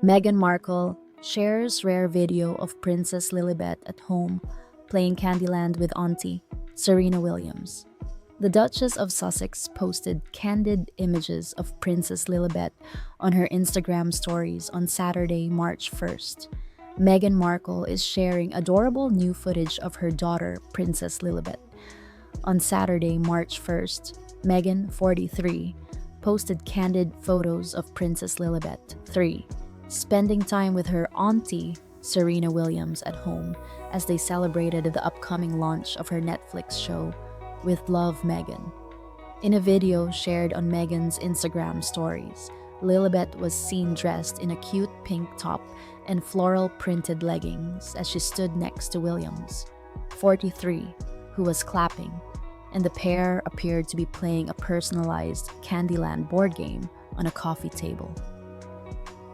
Meghan Markle shares rare video of Princess Lilibet at home playing Candyland with Auntie Serena Williams. The Duchess of Sussex posted candid images of Princess Lilibet on her Instagram stories on Saturday, March 1st. Meghan Markle is sharing adorable new footage of her daughter, Princess Lilibet. On Saturday, March 1st, Meghan, 43, posted candid photos of Princess Lilibet, 3, spending time with her auntie, Serena Williams, at home as they celebrated the upcoming launch of her Netflix show, With Love, Meghan. In a video shared on Meghan's Instagram stories, Lilibet was seen dressed in a cute pink top and floral printed leggings as she stood next to Williams, 43, who was clapping, and the pair appeared to be playing a personalized Candyland board game on a coffee table.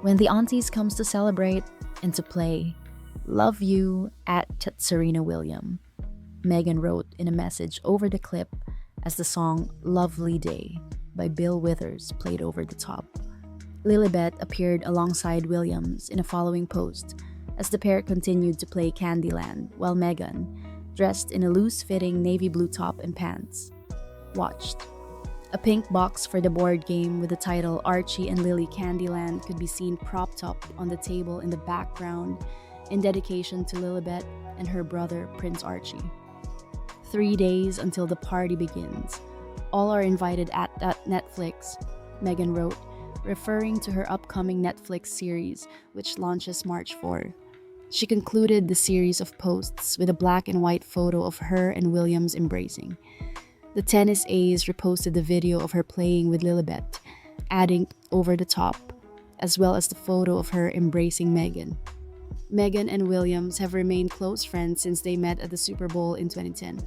When the aunties comes to celebrate and to play, love you at Serena Williams, Meghan wrote in a message over the clip as the song Lovely Day by Bill Withers played over the top. Lilibet appeared alongside Williams in a following post as the pair continued to play Candyland while Meghan, dressed in a loose-fitting navy blue top and pants, watched. A pink box for the board game with the title Archie and Lily Candyland could be seen propped up on the table in the background in dedication to Lilibet and her brother Prince Archie. 3 days until the party begins. All are invited at Netflix, Meghan wrote, referring to her upcoming Netflix series, which launches March 4. She concluded the series of posts with a black and white photo of her and Williams embracing. The tennis ace reposted the video of her playing with Lilibet, adding over the top, as well as the photo of her embracing Meghan. Meghan and Williams have remained close friends since they met at the Super Bowl in 2010.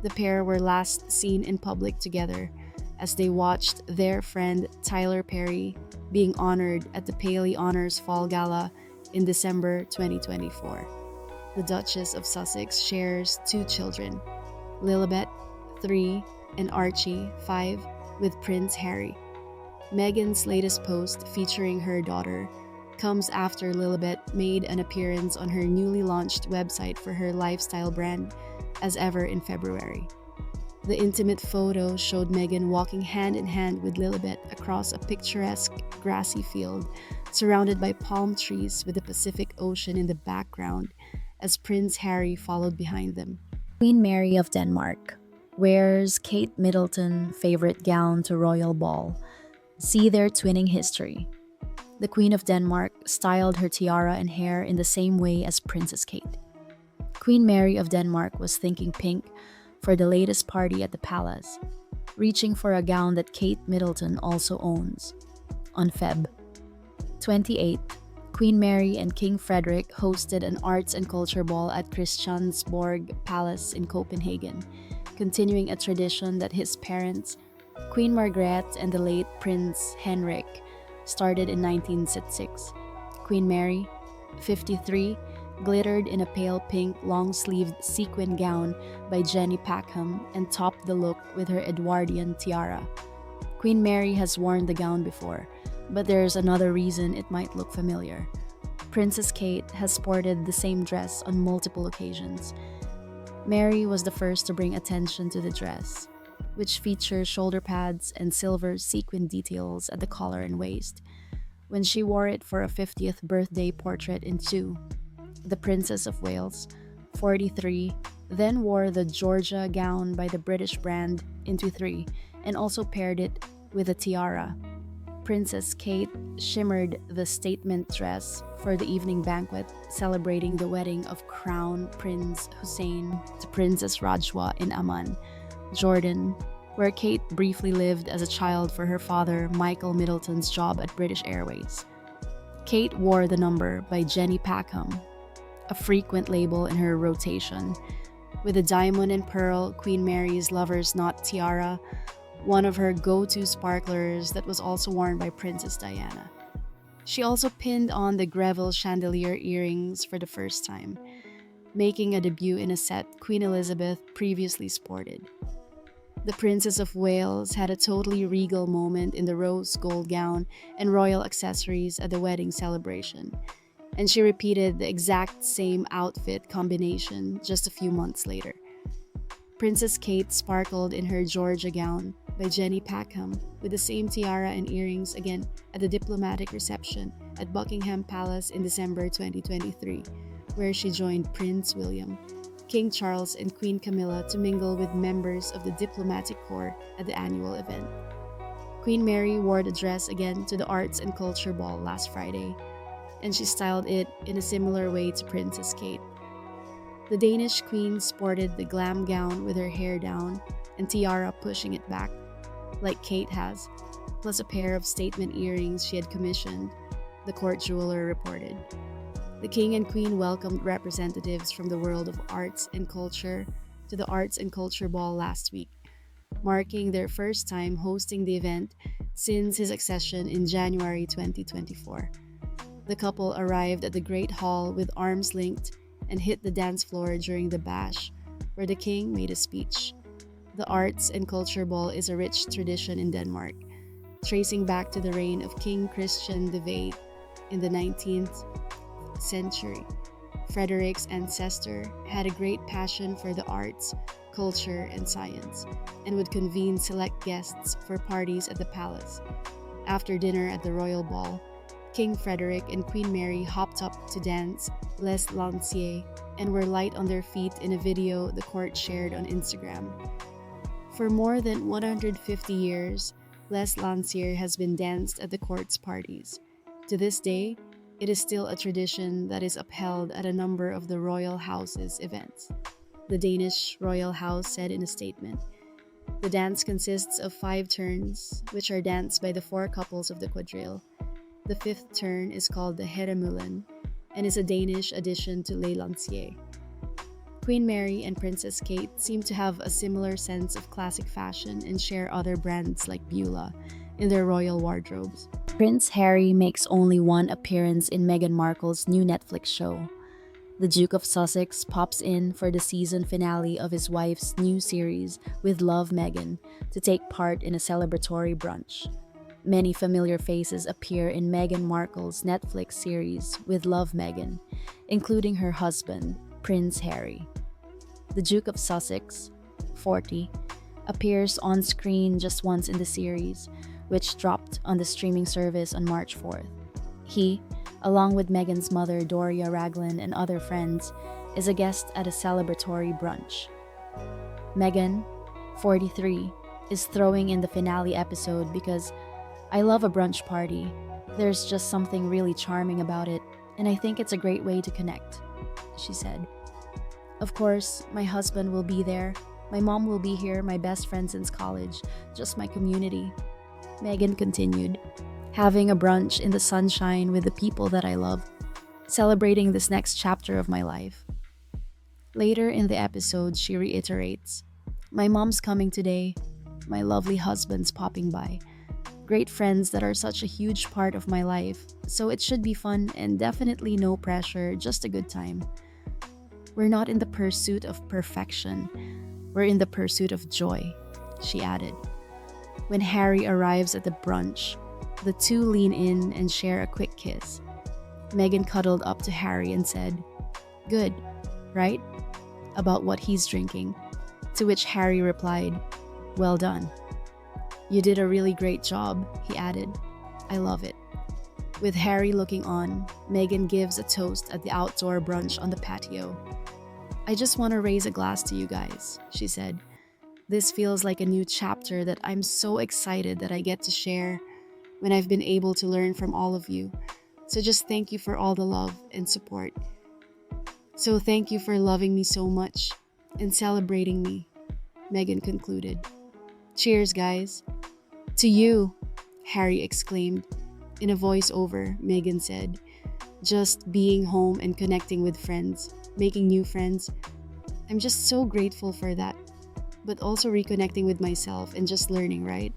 The pair were last seen in public together as they watched their friend Tyler Perry being honored at the Paley Honors Fall Gala in December 2024. The Duchess of Sussex shares 2 children, Lilibet, 3, and Archie, 5, with Prince Harry. Meghan's latest post featuring her daughter comes after Lilibet made an appearance on her newly launched website for her lifestyle brand, As Ever, in February. The intimate photo showed Meghan walking hand in hand with Lilibet across a picturesque grassy field surrounded by palm trees with the Pacific Ocean in the background as Prince Harry followed behind them. Queen Mary of Denmark wears Kate Middleton favorite gown to royal ball. See their twinning history. The Queen of Denmark styled her tiara and hair in the same way as Princess Kate. Queen Mary of Denmark was thinking pink for the latest party at the palace, reaching for a gown that Kate Middleton also owns. On Feb. 28th, Queen Mary and King Frederick hosted an arts and culture ball at Christiansborg Palace in Copenhagen, continuing a tradition that his parents, Queen Margrethe and the late Prince Henrik, started in 1966. Queen Mary, 53, glittered in a pale pink long-sleeved sequin gown by Jenny Packham and topped the look with her Edwardian tiara. Queen Mary has worn the gown before, but there's another reason it might look familiar. Princess Kate has sported the same dress on multiple occasions. Mary was the first to bring attention to the dress, which features shoulder pads and silver sequin details at the collar and waist, when she wore it for a 50th birthday portrait in 2. The Princess of Wales, 43, then wore the Georgia gown by the British brand into 3 and also paired it with a tiara. Princess Kate shimmered the statement dress for the evening banquet celebrating the wedding of Crown Prince Hussein to Princess Rajwa in Amman, Jordan, where Kate briefly lived as a child for her father Michael Middleton's job at British Airways. Kate wore the number by Jenny Packham, a frequent label in her rotation, with a diamond and pearl Queen Mary's lover's knot tiara, one of her go-to sparklers that was also worn by Princess Diana. She also pinned on the Greville chandelier earrings for the first time, making a debut in a set Queen Elizabeth previously sported. The Princess of Wales had a totally regal moment in the rose gold gown and royal accessories at the wedding celebration, and she repeated the exact same outfit combination just a few months later. Princess Kate sparkled in her Georgia gown by Jenny Packham with the same tiara and earrings again at the diplomatic reception at Buckingham Palace in December 2023, where she joined Prince William, King Charles, and Queen Camilla to mingle with members of the diplomatic corps at the annual event. Queen Mary wore the dress again to the Arts and Culture Ball last Friday, and she styled it in a similar way to Princess Kate. The Danish queen sported the glam gown with her hair down and tiara pushing it back, like Kate has, plus a pair of statement earrings she had commissioned, the court jeweler reported. The king and queen welcomed representatives from the world of arts and culture to the Arts and Culture Ball last week, marking their first time hosting the event since his accession in January 2024. The couple arrived at the Great Hall with arms linked and hit the dance floor during the bash, where the king made a speech. The Arts and Culture Ball is a rich tradition in Denmark, tracing back to the reign of King Christian VIII in the 19th century. Frederick's ancestor had a great passion for the arts, culture, and science, and would convene select guests for parties at the palace. After dinner at the royal ball, King Frederick and Queen Mary hopped up to dance Les Lanciers and were light on their feet in a video the court shared on Instagram. For more than 150 years, Les Lanciers has been danced at the court's parties. To this day, it is still a tradition that is upheld at a number of the royal house's events. The Danish royal house said in a statement. The dance consists of 5 turns, which are danced by the 4 couples of the quadrille. The 5th turn is called the Herremulen and is a Danish addition to Les Lanciers. Queen Mary and Princess Kate seem to have a similar sense of classic fashion and share other brands like Beulah in their royal wardrobes. Prince Harry makes only one appearance in Meghan Markle's new Netflix show. The Duke of Sussex pops in for the season finale of his wife's new series with Love Meghan to take part in a celebratory brunch. Many familiar faces appear in Meghan Markle's Netflix series with Love Meghan, including her husband, Prince Harry. The Duke of Sussex, 40, appears on screen just once in the series, which dropped on the streaming service on March 4th. He, along with Meghan's mother Doria Raglan and other friends, is a guest at a celebratory brunch. Meghan, 43, is throwing in the finale episode because I love a brunch party. There's just something really charming about it, and I think it's a great way to connect, she said. Of course, my husband will be there. My mom will be here, my best friend since college, just my community. Meghan continued, having a brunch in the sunshine with the people that I love, celebrating this next chapter of my life. Later in the episode, she reiterates, my mom's coming today, my lovely husband's popping by. Great friends that are such a huge part of my life, so it should be fun and definitely no pressure, just a good time. We're not in the pursuit of perfection, we're in the pursuit of joy, she added. When Harry arrives at the brunch, the two lean in and share a quick kiss. Meghan cuddled up to Harry and said, "Good, right?" about what he's drinking, to which Harry replied, "Well done." "You did a really great job," he added. "I love it." With Harry looking on, Meghan gives a toast at the outdoor brunch on the patio. "I just want to raise a glass to you guys," she said. "This feels like a new chapter that I'm so excited that I get to share when I've been able to learn from all of you. So just thank you for all the love and support. So thank you for loving me so much and celebrating me," Meghan concluded. "Cheers, guys." "To you," Harry exclaimed. In a voiceover, Meghan said, "Just being home and connecting with friends, making new friends. I'm just so grateful for that. But also reconnecting with myself and just learning, right?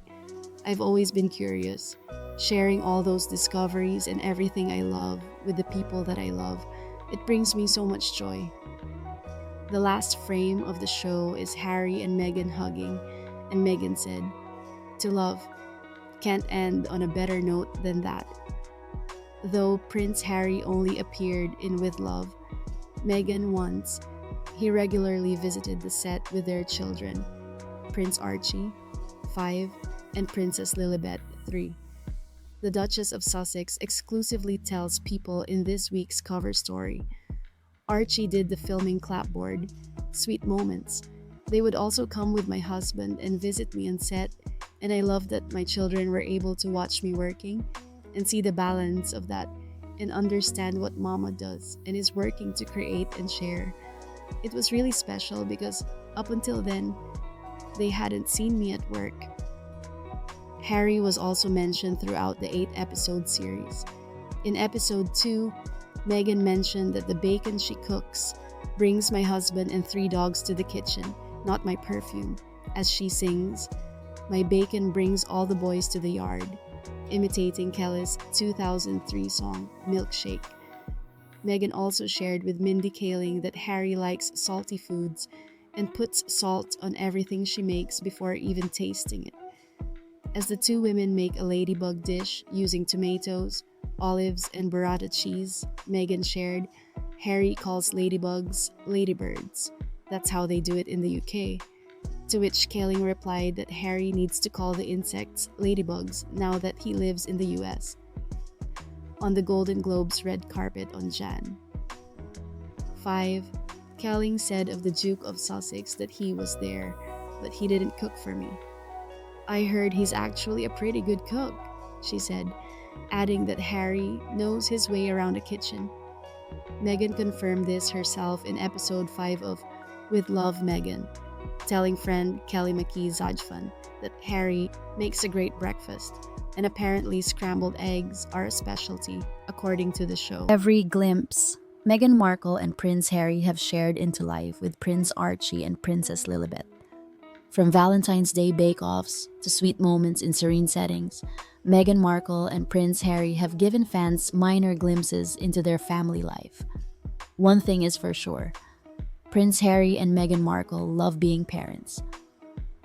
I've always been curious, sharing all those discoveries and everything I love with the people that I love. It brings me so much joy." The last frame of the show is Harry and Meghan hugging, And Meghan said, "To love can't end on a better note than that." Though Prince Harry only appeared in With Love, Meghan once, he regularly visited the set with their children, Prince Archie, 5, and Princess Lilibet, 3. The Duchess of Sussex exclusively tells people in this week's cover story. Archie did the filming clapboard, sweet moments. They would also come with my husband and visit me on set, and I love that my children were able to watch me working and see the balance of that and understand what mama does and is working to create and share. It was really special because up until then, they hadn't seen me at work. Harry was also mentioned throughout the 8-episode series. In episode 2, Meghan mentioned that the bacon she cooks brings my husband and 3 dogs to the kitchen, not my perfume, as she sings, "My bacon brings all the boys to the yard," imitating Kelly's 2003 song, Milkshake. Meghan also shared with Mindy Kaling that Harry likes salty foods and puts salt on everything she makes before even tasting it. As the two women make a ladybug dish using tomatoes, olives, and burrata cheese, Meghan shared, "Harry calls ladybugs ladybirds. That's how they do it in the UK." To which Kaling replied that Harry needs to call the insects ladybugs now that he lives in the US. On the Golden Globes red carpet on Jan. 5. Kaling said of the Duke of Sussex that he was there, but he didn't cook for me. "I heard he's actually a pretty good cook," she said, adding that Harry knows his way around a kitchen. Meghan confirmed this herself in episode 5 of With Love, Meghan, telling friend Kelly McKee Zajfan that Harry makes a great breakfast, and apparently scrambled eggs are a specialty, according to the show. Every glimpse Meghan Markle and Prince Harry have shared into life with Prince Archie and Princess Lilibet. From Valentine's Day bake-offs to sweet moments in serene settings, Meghan Markle and Prince Harry have given fans minor glimpses into their family life. One thing is for sure, Prince Harry and Meghan Markle love being parents.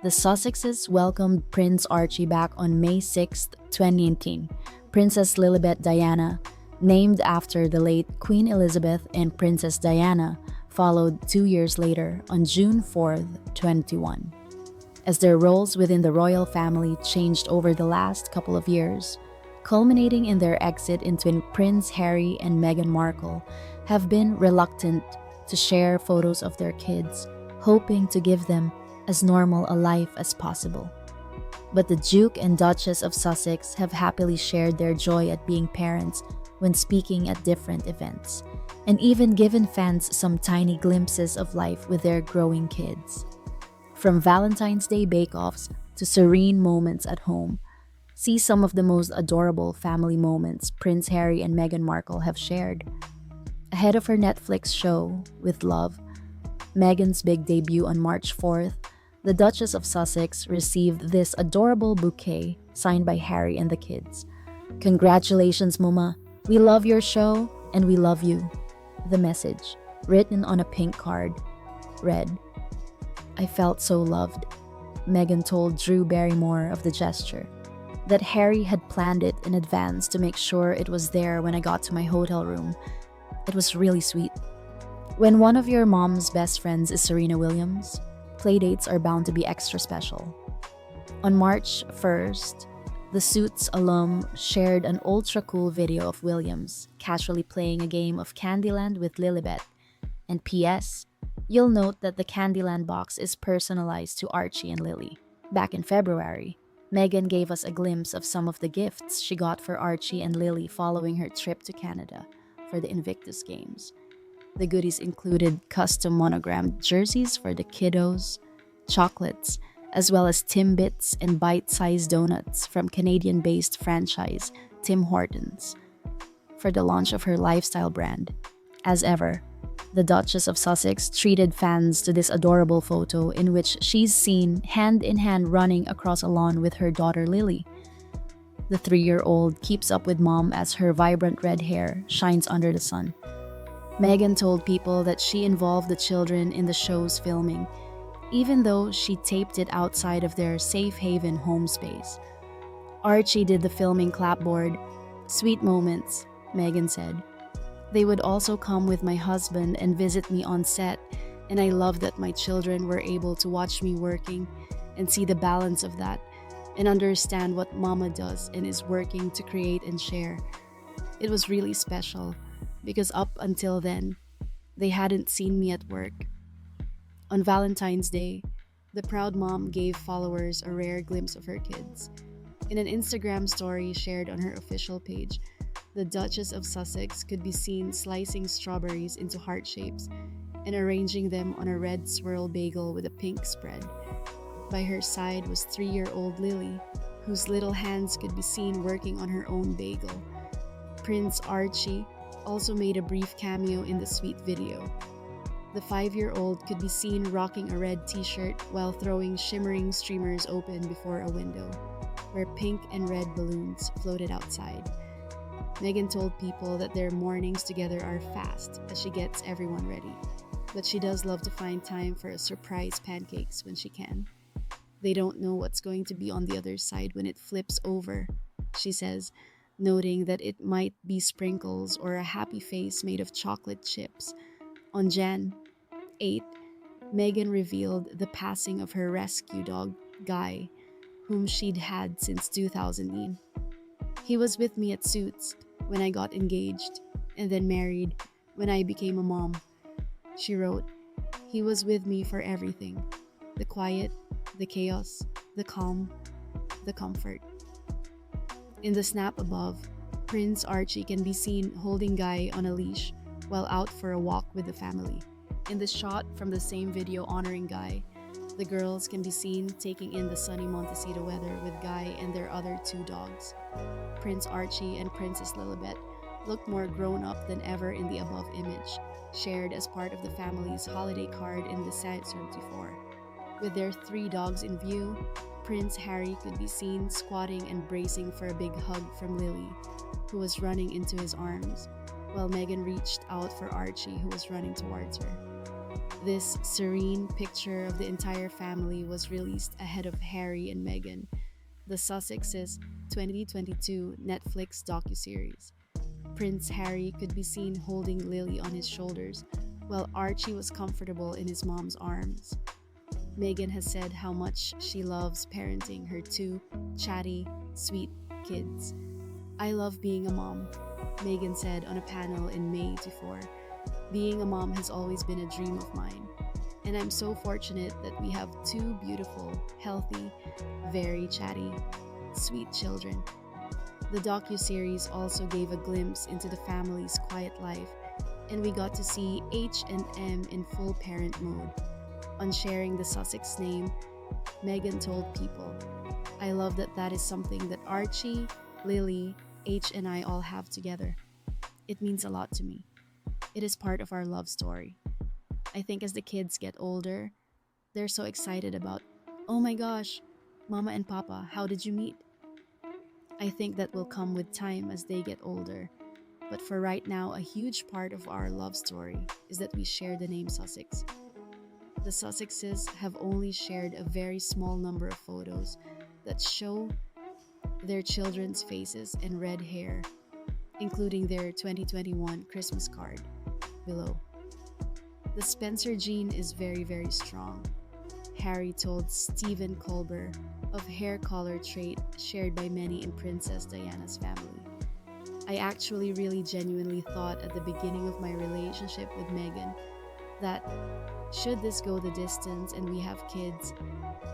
The Sussexes welcomed Prince Archie back on May 6, 2019. Princess Lilibet Diana, named after the late Queen Elizabeth, and Princess Diana followed 2 years later on June 4, 2021. As their roles within the royal family changed over the last couple of years, culminating in their exit into Prince Harry and Meghan Markle have been reluctant to share photos of their kids, hoping to give them as normal a life as possible. But the Duke and Duchess of Sussex have happily shared their joy at being parents when speaking at different events, and even given fans some tiny glimpses of life with their growing kids. From Valentine's Day bake-offs to serene moments at home, see some of the most adorable family moments Prince Harry and Meghan Markle have shared. Ahead of her Netflix show, With Love, Meghan's big debut on March 4th, the Duchess of Sussex received this adorable bouquet signed by Harry and the kids. "Congratulations, Mama. We love your show and we love you." The message, written on a pink card, read, "I felt so loved." Meghan told Drew Barrymore of the gesture that Harry had planned it in advance to make sure it was there when I got to my hotel room. "It was really sweet." When one of your mom's best friends is Serena Williams, playdates are bound to be extra special. On March 1st, the Suits alum shared an ultra-cool video of Williams casually playing a game of Candyland with Lilibet. And P.S., you'll note that the Candyland box is personalized to Archie and Lily. Back in February, Meghan gave us a glimpse of some of the gifts she got for Archie and Lily following her trip to Canada for the Invictus Games. The goodies included custom monogrammed jerseys for the kiddos, chocolates, as well as Timbits and bite-sized donuts from Canadian-based franchise Tim Hortons for the launch of her lifestyle brand. As ever, the Duchess of Sussex treated fans to this adorable photo in which she's seen hand-in-hand running across a lawn with her daughter Lily. The 3-year-old keeps up with mom as her vibrant red hair shines under the sun. Meghan told people that she involved the children in the show's filming, even though she taped it outside of their safe haven home space. Archie did the filming clapboard. Sweet moments, Meghan said. They would also come with my husband and visit me on set, and I love that my children were able to watch me working and see the balance of that and understand what mama does and is working to create and share. It was really special because up until then, they hadn't seen me at work. On Valentine's Day, the proud mom gave followers a rare glimpse of her kids. In an Instagram story shared on her official page, the Duchess of Sussex could be seen slicing strawberries into heart shapes and arranging them on a red swirl bagel with a pink spread. By her side was 3-year-old Lily, whose little hands could be seen working on her own bagel. Prince Archie also made a brief cameo in the sweet video. The 5-year-old could be seen rocking a red t-shirt while throwing shimmering streamers open before a window, where pink and red balloons floated outside. Meghan told people that their mornings together are fast as she gets everyone ready, but she does love to find time for a surprise pancakes when she can. They don't know what's going to be on the other side when it flips over, she says, noting that it might be sprinkles or a happy face made of chocolate chips. On Jan 8, Meghan revealed the passing of her rescue dog, Guy, whom she'd had since 2009. He was with me at Suits when I got engaged and then married when I became a mom. She wrote, "He was with me for everything. The quiet, the chaos, the calm, the comfort." In the snap above, Prince Archie can be seen holding Guy on a leash while out for a walk with the family. In the shot from the same video honoring Guy, the girls can be seen taking in the sunny Montecito weather with Guy and their other 2 dogs. Prince Archie and Princess Lilibet look more grown up than ever in the above image, shared as part of the family's holiday card in the Saint 74. With their 3 dogs in view, Prince Harry could be seen squatting and bracing for a big hug from Lily, who was running into his arms, while Meghan reached out for Archie, who was running towards her. This serene picture of the entire family was released ahead of Harry and Meghan, the Sussexes' 2022 Netflix docuseries. Prince Harry could be seen holding Lily on his shoulders, while Archie was comfortable in his mom's arms. Meghan has said how much she loves parenting her 2 chatty, sweet kids. "I love being a mom," Meghan said on a panel in May 24. "Being a mom has always been a dream of mine, and I'm so fortunate that we have 2 beautiful, healthy, very chatty, sweet children." The docuseries also gave a glimpse into the family's quiet life, and we got to see H&M in full parent mode. On sharing the Sussex name, Meghan told people, "I love that is something that Archie, Lily, H and I all have together. It means a lot to me. It is part of our love story. I think as the kids get older, they're so excited about, 'Oh my gosh, Mama and Papa, how did you meet?' I think that will come with time as they get older. But for right now, a huge part of our love story is that we share the name Sussex." The Sussexes have only shared a very small number of photos that show their children's faces and red hair, including their 2021 Christmas card below. "The Spencer gene is very, very strong," Harry told Stephen Colbert of hair color trait shared by many in Princess Diana's family. "I actually really genuinely thought at the beginning of my relationship with Meghan that should this go the distance and we have kids,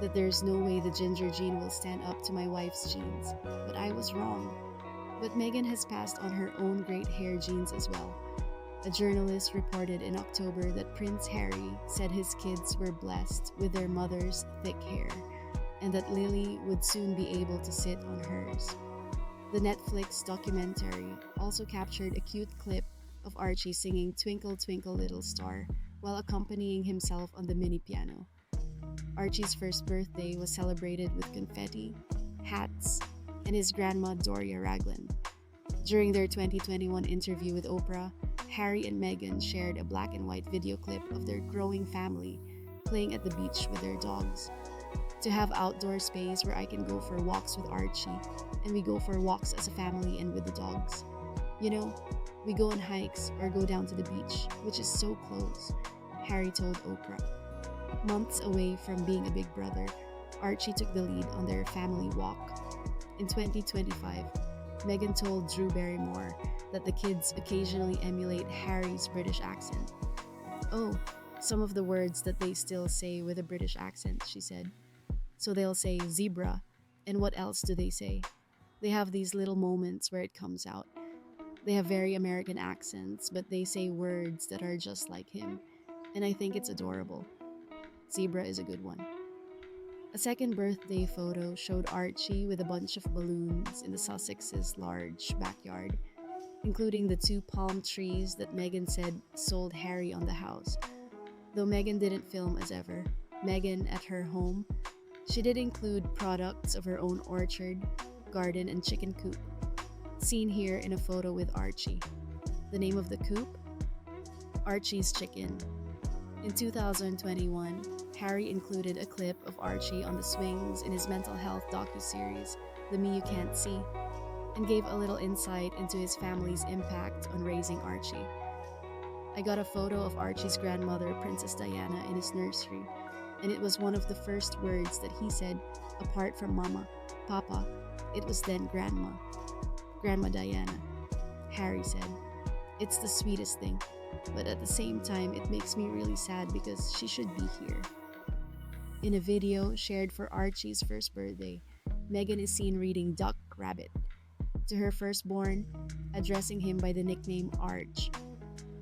that there's no way the ginger gene will stand up to my wife's genes. But I was wrong. But Meghan has passed on her own great hair genes as well." A journalist reported in October that Prince Harry said his kids were blessed with their mother's thick hair, and that Lily would soon be able to sit on hers. The Netflix documentary also captured a cute clip of Archie singing "Twinkle Twinkle Little Star" while accompanying himself on the mini piano. Archie's first birthday was celebrated with confetti, hats, and his grandma Doria Ragland. During their 2021 interview with Oprah, Harry and Meghan shared a black and white video clip of their growing family, playing at the beach with their dogs. To have outdoor space where I can go for walks with Archie, and we go for walks as a family and with the dogs. You know, we go on hikes or go down to the beach, which is so close, Harry told Oprah. Months away from being a big brother, Archie took the lead on their family walk. In 2025, Meghan told Drew Barrymore that the kids occasionally emulate Harry's British accent. Oh, some of the words that they still say with a British accent, she said. So they'll say zebra, and what else do they say? They have these little moments where it comes out. They have very American accents, but they say words that are just like him, and I think it's adorable. Zebra is a good one. A second birthday photo showed Archie with a bunch of balloons in the Sussex's large backyard, including the 2 palm trees that Meghan said sold Harry on the house. Though Meghan didn't film as ever, Meghan at her home, she did include products of her own orchard, garden, and chicken coop, seen here in a photo with Archie. The name of the coop? Archie's Chicken. In 2021, Harry included a clip of Archie on the swings in his mental health docuseries, The Me You Can't See, and gave a little insight into his family's impact on raising Archie. I got a photo of Archie's grandmother, Princess Diana, in his nursery, and it was one of the first words that he said, apart from Mama, Papa. It was then Grandma. Grandma Diana. Harry said, "It's the sweetest thing, but at the same time it makes me really sad because she should be here." In a video shared for Archie's first birthday, Meghan is seen reading Duck Rabbit to her firstborn, addressing him by the nickname Arch.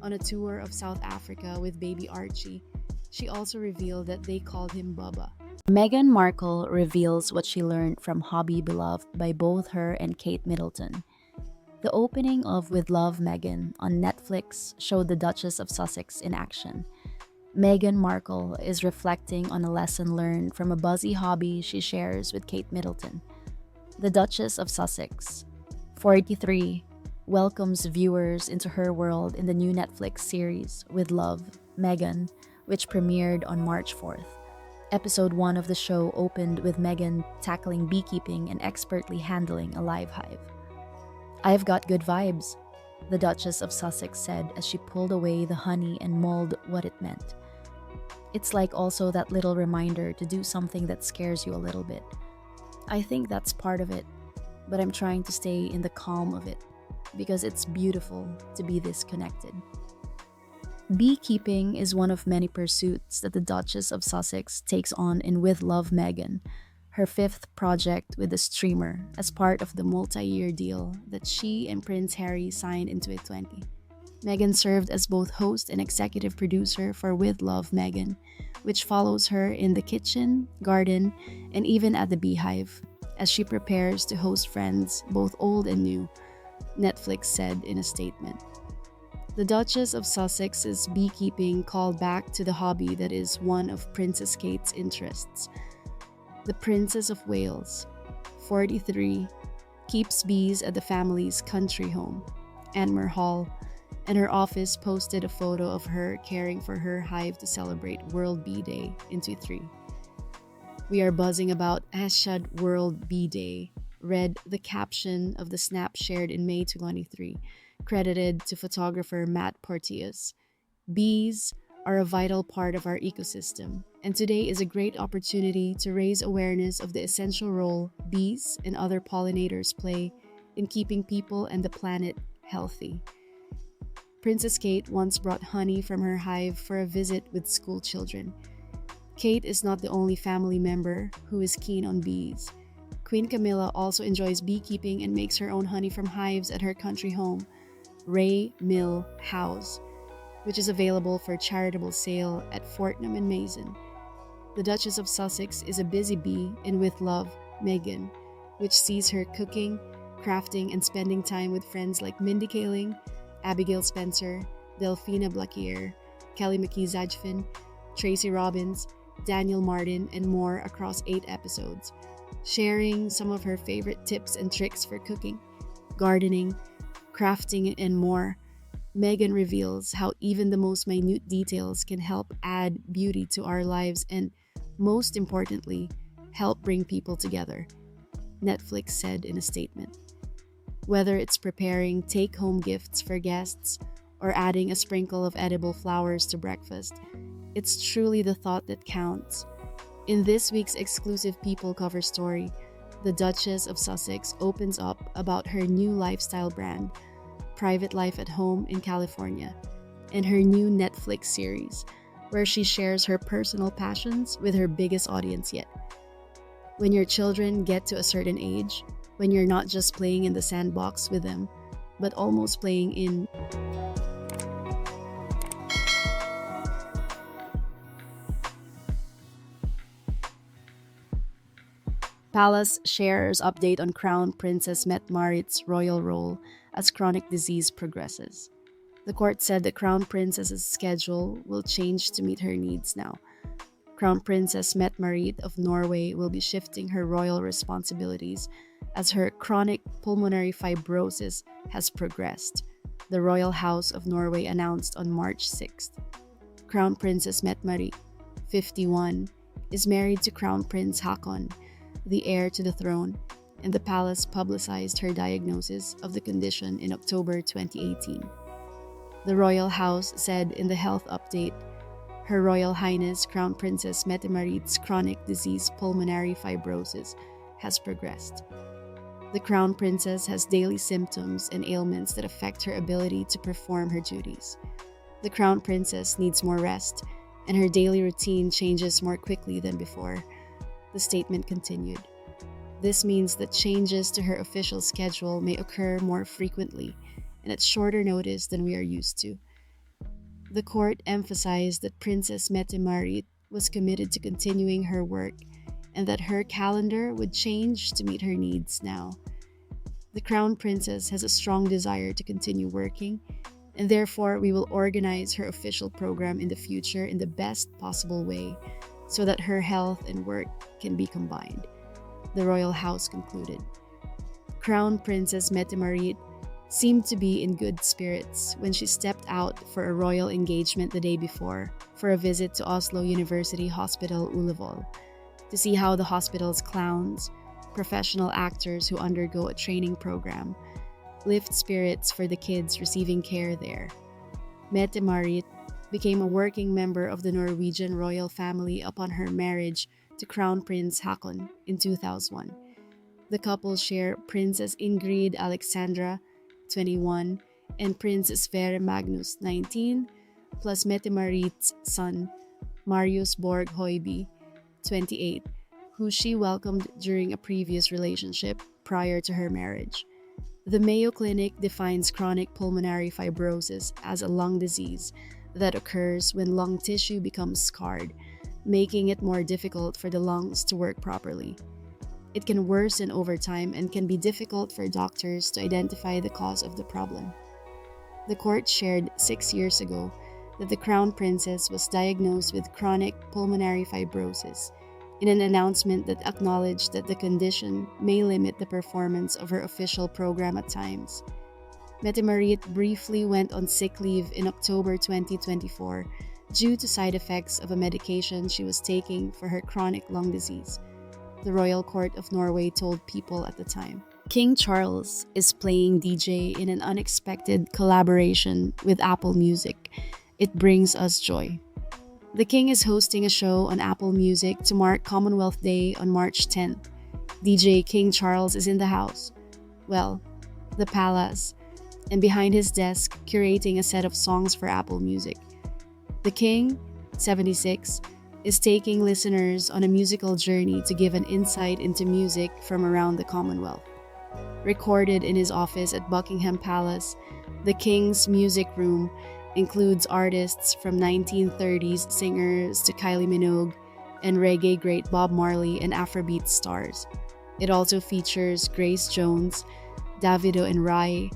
On a tour of South Africa with baby Archie, she also revealed that they called him Bubba. Meghan Markle reveals what she learned from hobby beloved by both her and Kate Middleton. The opening of With Love, Meghan on Netflix showed the Duchess of Sussex in action. Meghan Markle is reflecting on a lesson learned from a buzzy hobby she shares with Kate Middleton. The Duchess of Sussex, 43, welcomes viewers into her world in the new Netflix series With Love, Meghan, which premiered on March 4th. Episode 1 of the show opened with Meghan tackling beekeeping and expertly handling a live hive. "I've got good vibes," the Duchess of Sussex said as she pulled away the honey and mulled what it meant. "It's like also that little reminder to do something that scares you a little bit. I think that's part of it, but I'm trying to stay in the calm of it, because it's beautiful to be this connected." Beekeeping is one of many pursuits that the Duchess of Sussex takes on in With Love, Meghan, her 5th project with the streamer as part of the multi-year deal that she and Prince Harry signed in 2020. Meghan served as both host and executive producer for With Love, Meghan, which follows her in the kitchen, garden, and even at the beehive, as she prepares to host friends, both old and new, Netflix said in a statement. The Duchess of Sussex's beekeeping called back to the hobby that is one of Princess Kate's interests. The Princess of Wales, 43, keeps bees at the family's country home, Anmer Hall, and her office posted a photo of her caring for her hive to celebrate World Bee Day in 2023. "We are buzzing about #World Bee Day," read the caption of the snap shared in May 2023, credited to photographer Matt Porteous. "Bees are a vital part of our ecosystem, and today is a great opportunity to raise awareness of the essential role bees and other pollinators play in keeping people and the planet healthy." Princess Kate once brought honey from her hive for a visit with school children. Kate is not the only family member who is keen on bees. Queen Camilla also enjoys beekeeping and makes her own honey from hives at her country home, Ray Mill House, which is available for charitable sale at Fortnum and Mason. The Duchess of Sussex is a busy bee in With Love, Meghan, which sees her cooking, crafting, and spending time with friends like Mindy Kaling, Abigail Spencer, Delphina Blaquier, Kelly McKee-Zajfin, Tracy Robbins, Daniel Martin, and more across 8 episodes, sharing some of her favorite tips and tricks for cooking, gardening, crafting, and more. Meghan reveals how even the most minute details can help add beauty to our lives and, most importantly, help bring people together, Netflix said in a statement. Whether it's preparing take home gifts for guests or adding a sprinkle of edible flowers to breakfast, it's truly the thought that counts. In this week's exclusive People cover story, the Duchess of Sussex opens up about her new lifestyle brand, Private Life at Home in California, and her new Netflix series, where she shares her personal passions with her biggest audience yet. When your children get to a certain age, when you're not just playing in the sandbox with them, but almost playing in Palace shares update on Crown Princess Mette-Marit's royal role as chronic disease progresses. The court said the Crown Princess's schedule will change to meet her needs now. Crown Princess Mette-Marit of Norway will be shifting her royal responsibilities as her chronic pulmonary fibrosis has progressed, the Royal House of Norway announced on March 6th. Crown Princess Mette-Marit, 51, is married to Crown Prince Haakon, the heir to the throne, and the palace publicized her diagnosis of the condition in October 2018. The royal house said in the health update, Her Royal Highness Crown Princess Mette-Marit's chronic disease pulmonary fibrosis has progressed. The Crown Princess has daily symptoms and ailments that affect her ability to perform her duties. The Crown Princess needs more rest, and her daily routine changes more quickly than before, the statement continued. This means that changes to her official schedule may occur more frequently and at shorter notice than we are used to. The court emphasized that Princess Mette-Marit was committed to continuing her work and that her calendar would change to meet her needs now. The Crown Princess has a strong desire to continue working, and therefore we will organize her official program in the future in the best possible way so that her health and work can be combined, the royal house concluded. Crown Princess Mette-Marit seemed to be in good spirits when she stepped out for a royal engagement the day before for a visit to Oslo University Hospital Ullevål to see how the hospital's clowns, professional actors who undergo a training program, lift spirits for the kids receiving care there. Mette-Marit became a working member of the Norwegian royal family upon her marriage to Crown Prince Haakon in 2001. The couple share Princess Ingrid Alexandra, 21, and Prince Sverre Magnus, 19, plus Mette-Marit's son, Marius Borg Høiby, 28, who she welcomed during a previous relationship prior to her marriage. The Mayo Clinic defines chronic pulmonary fibrosis as a lung disease that occurs when lung tissue becomes scarred, making it more difficult for the lungs to work properly. It can worsen over time and can be difficult for doctors to identify the cause of the problem. The court shared 6 years ago that the Crown Princess was diagnosed with chronic pulmonary fibrosis in an announcement that acknowledged that the condition may limit the performance of her official program at times. Mette-Marit briefly went on sick leave in October 2024 due to side effects of a medication she was taking for her chronic lung disease, the Royal Court of Norway told People at the time. King Charles is playing DJ in an unexpected collaboration with Apple Music. It brings us joy. The King is hosting a show on Apple Music to mark Commonwealth Day on March 10th. DJ King Charles is in the house. Well, the palace, and behind his desk curating a set of songs for Apple Music. The King, 76, is taking listeners on a musical journey to give an insight into music from around the Commonwealth. Recorded in his office at Buckingham Palace, the King's Music Room includes artists from 1930s singers to Kylie Minogue and reggae great Bob Marley and Afrobeat stars. It also features Grace Jones, Davido and Rai.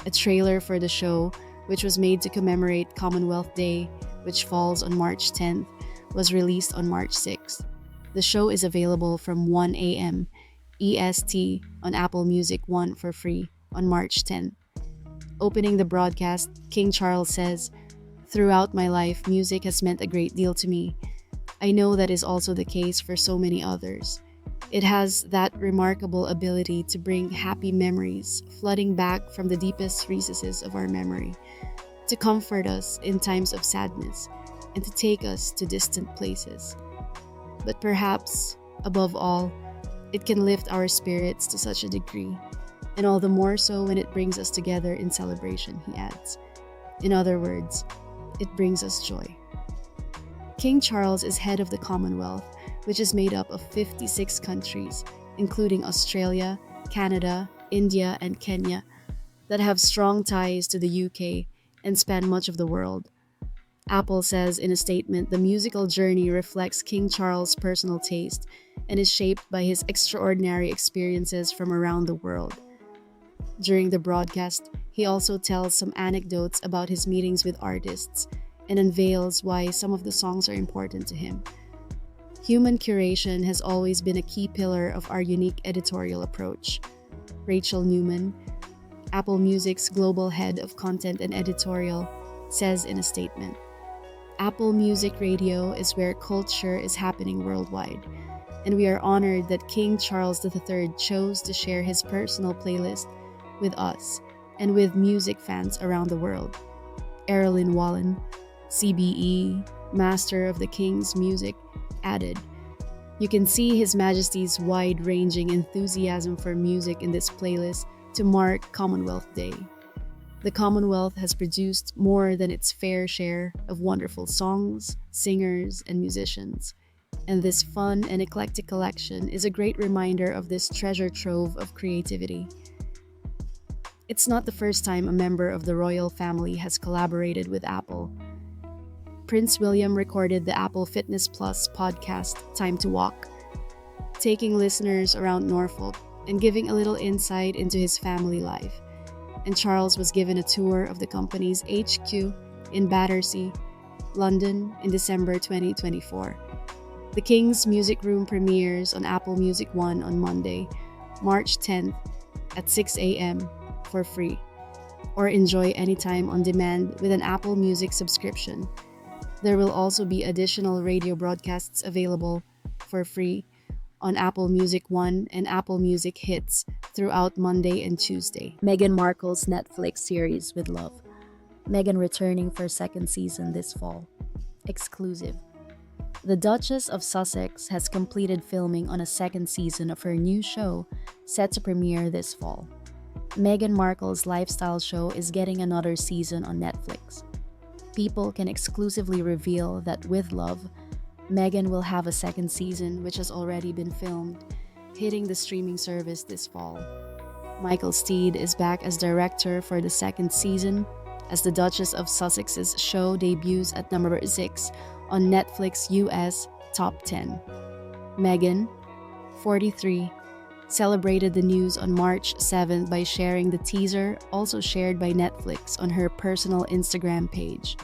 A trailer for the show, which was made to commemorate Commonwealth Day, which falls on March 10th, was released on March 6th. The show is available from 1 a.m. EST on Apple Music One for free on March 10th. Opening the broadcast, King Charles says, "Throughout my life, music has meant a great deal to me. I know that is also the case for so many others. It has that remarkable ability to bring happy memories flooding back from the deepest recesses of our memory, to comfort us in times of sadness, and to take us to distant places. But perhaps, above all, it can lift our spirits to such a degree, and all the more so when it brings us together in celebration," he adds. In other words, it brings us joy. King Charles is head of the Commonwealth, which is made up of 56 countries, including Australia, Canada, India, and Kenya, that have strong ties to the UK and span much of the world. Apple says in a statement the musical journey reflects King Charles' personal taste and is shaped by his extraordinary experiences from around the world. During the broadcast, he also tells some anecdotes about his meetings with artists and unveils why some of the songs are important to him. Human curation has always been a key pillar of our unique editorial approach. Rachel Newman, Apple Music's global head of content and editorial, says in a statement, "Apple Music Radio is where culture is happening worldwide, and we are honored that King Charles III chose to share his personal playlist with us and with music fans around the world." Erilyn Wallen, CBE, Master of the King's Music, added, "You can see His Majesty's wide-ranging enthusiasm for music in this playlist to mark Commonwealth Day. The Commonwealth has produced more than its fair share of wonderful songs, singers, and musicians, and this fun and eclectic collection is a great reminder of this treasure trove of creativity." It's not the first time a member of the royal family has collaborated with Apple. Prince William recorded the Apple Fitness Plus podcast, Time to Walk, taking listeners around Norfolk and giving a little insight into his family life. And Charles was given a tour of the company's HQ in Battersea, London in December 2024. The King's Music Room premieres on Apple Music One on Monday, March 10th at 6 a.m. for free, or enjoy anytime on demand with an Apple Music subscription. There will also be additional radio broadcasts available for free on Apple Music One and Apple Music Hits throughout Monday and Tuesday. Meghan Markle's Netflix series With Love. Meghan returning for second season this fall. Exclusive. The Duchess of Sussex has completed filming on a second season of her new show set to premiere this fall. Meghan Markle's lifestyle show is getting another season on Netflix. People can exclusively reveal that With Love, Meghan will have a second season which has already been filmed, hitting the streaming service this fall. Michael Steed is back as director for the second season as the Duchess of Sussex's show debuts at number 6 on Netflix US Top 10. Meghan, 43, celebrated the news on March 7th by sharing the teaser, also shared by Netflix on her personal Instagram page.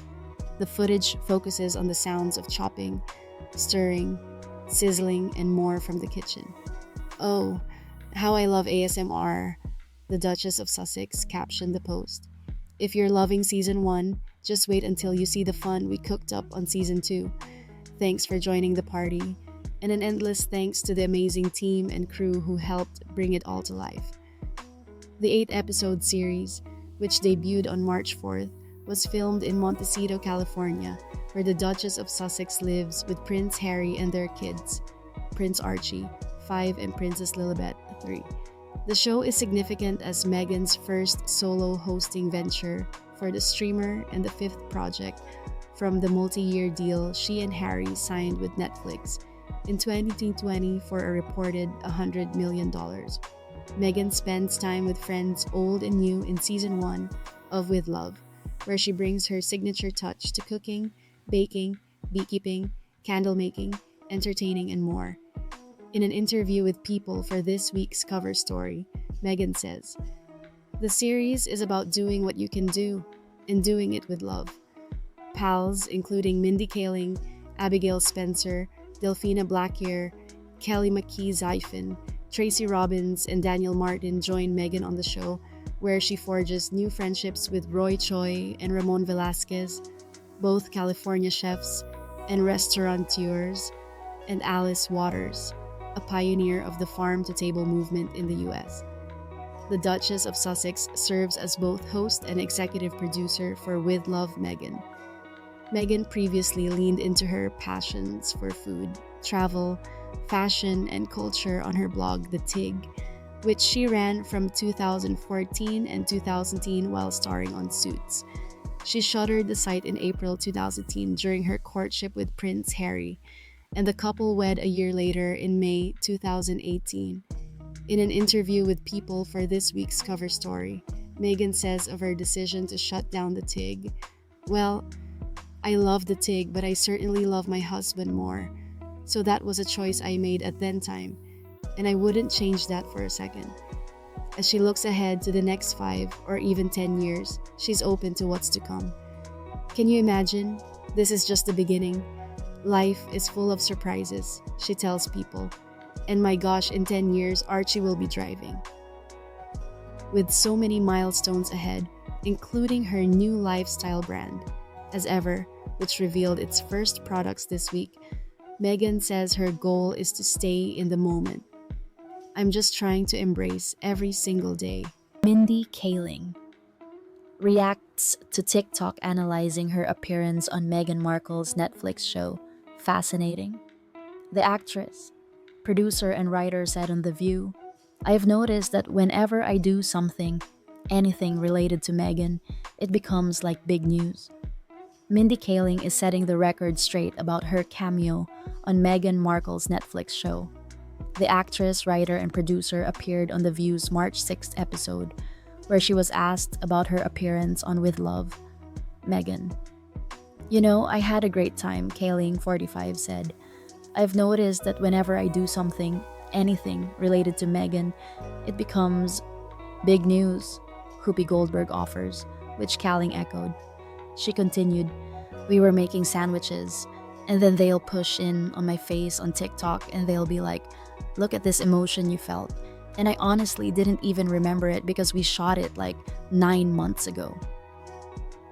The footage focuses on the sounds of chopping, stirring, sizzling, and more from the kitchen. "Oh, how I love ASMR," the Duchess of Sussex captioned the post. "If you're loving season 1, just wait until you see the fun we cooked up on season 2. Thanks for joining the party, and an endless thanks to the amazing team and crew who helped bring it all to life." The 8-episode series, which debuted on March 4th, was filmed in Montecito, California, where the Duchess of Sussex lives with Prince Harry and their kids, Prince Archie, 5, and Princess Lilibet, 3. The show is significant as Meghan's first solo hosting venture for the streamer and the 5th project from the multi-year deal she and Harry signed with Netflix in 2020 for a reported $100 million. Meghan spends time with friends old and new in season 1 of With Love, where she brings her signature touch to cooking, baking, beekeeping, candle making, entertaining, and more. In an interview with People for this week's cover story, Meghan says, "The series is about doing what you can do and doing it with love." Pals, including Mindy Kaling, Abigail Spencer, Delphina Blackier, Kelly McKee Zyphon, Tracy Robbins, and Daniel Martin joined Meghan on the show, where she forges new friendships with Roy Choi and Ramon Velasquez, both California chefs and restaurateurs, and Alice Waters, a pioneer of the farm to table movement in the US. The Duchess of Sussex serves as both host and executive producer for With Love Meghan. Meghan previously leaned into her passions for food, travel, fashion, and culture on her blog, The Tig, which she ran from 2014 and 2010 while starring on Suits. She shuttered the site in April 2010 during her courtship with Prince Harry, and the couple wed a year later in May 2018. In an interview with People for this week's cover story, Meghan says of her decision to shut down The Tig, "Well, I love The Tig, but I certainly love my husband more. So that was a choice I made at that time, and I wouldn't change that for a second." As she looks ahead to the next 5 or even 10 years, she's open to what's to come. "Can you imagine? This is just the beginning. Life is full of surprises," she tells People. "And my gosh, in 10 years, Archie will be driving." With so many milestones ahead, including her new lifestyle brand, As Ever, which revealed its first products this week, Meghan says her goal is to stay in the moment. "I'm just trying to embrace every single day." Mindy Kaling reacts to TikTok analyzing her appearance on Meghan Markle's Netflix show. Fascinating. The actress, producer, and writer said on The View, "I've noticed that whenever I do something, anything related to Meghan, it becomes like big news." Mindy Kaling is setting the record straight about her cameo on Meghan Markle's Netflix show. The actress, writer, and producer appeared on The View's March 6th episode, where she was asked about her appearance on With Love, Meghan. "You know, I had a great time," Kaling, 45, said. "I've noticed that whenever I do something, anything related to Meghan, it becomes big news," Whoopi Goldberg offers, which Kaling echoed. She continued, "We were making sandwiches, and then they'll push in on my face on TikTok and they'll be like, 'Look at this emotion you felt.' And I honestly didn't even remember it because we shot it like 9 months ago."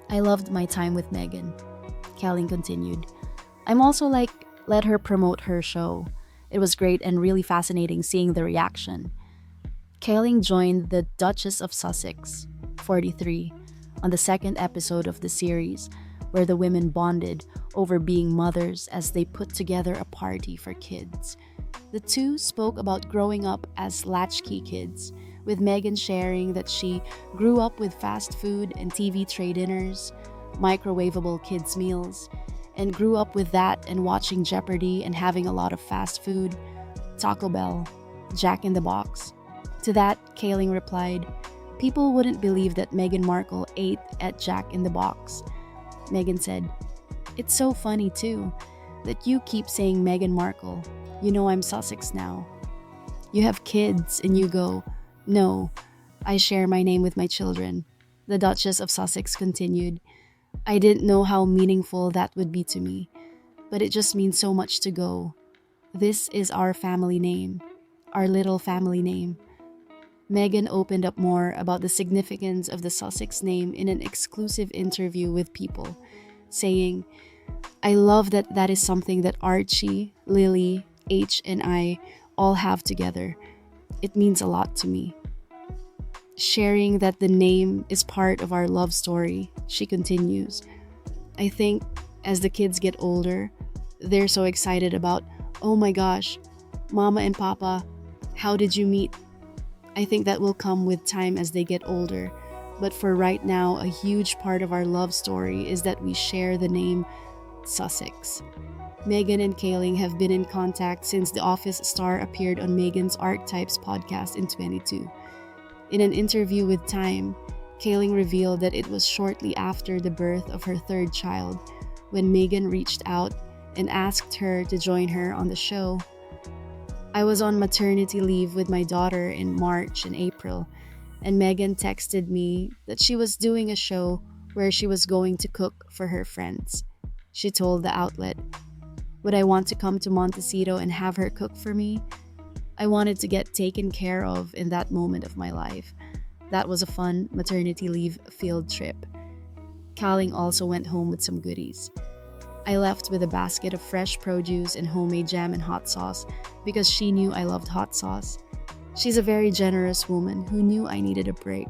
"I loved my time with Meghan," Kaling continued. "I'm also like, let her promote her show. It was great and really fascinating seeing the reaction." Kaling joined the Duchess of Sussex, 43, on the second episode of the series, where the women bonded over being mothers as they put together a party for kids. The two spoke about growing up as latchkey kids, with Meghan sharing that she grew up with fast food and TV tray dinners, microwavable kids' meals, and grew up with that and watching Jeopardy and having a lot of fast food, Taco Bell, Jack in the Box. To that, Kaling replied, "People wouldn't believe that Meghan Markle ate at Jack in the Box." Meghan said, "It's so funny too, that you keep saying Meghan Markle. You know I'm Sussex now. You have kids and you go, 'No, I share my name with my children.'" The Duchess of Sussex continued, "I didn't know how meaningful that would be to me, but it just means so much to go. This is our family name, our little family name." Meghan opened up more about the significance of the Sussex name in an exclusive interview with People, saying, "I love that that is something that Archie, Lily, H, and I all have together. It means a lot to me." Sharing that the name is part of our love story, she continues, "I think as the kids get older, they're so excited about, 'Oh my gosh, Mama and Papa, how did you meet?' I think that will come with time as they get older, but for right now, a huge part of our love story is that we share the name Sussex." Meghan and Kaling have been in contact since The Office star appeared on Meghan's Archetypes podcast in 2022. In an interview with Time, Kaling revealed that it was shortly after the birth of her third child when Meghan reached out and asked her to join her on the show. "I was on maternity leave with my daughter in March and April, and Meghan texted me that she was doing a show where she was going to cook for her friends." She told the outlet, "Would I want to come to Montecito and have her cook for me? I wanted to get taken care of in that moment of my life. That was a fun maternity leave field trip. Kaling also went home with some goodies. I left with a basket of fresh produce and homemade jam and hot sauce because she knew I loved hot sauce. She's a very generous woman who knew I needed a break.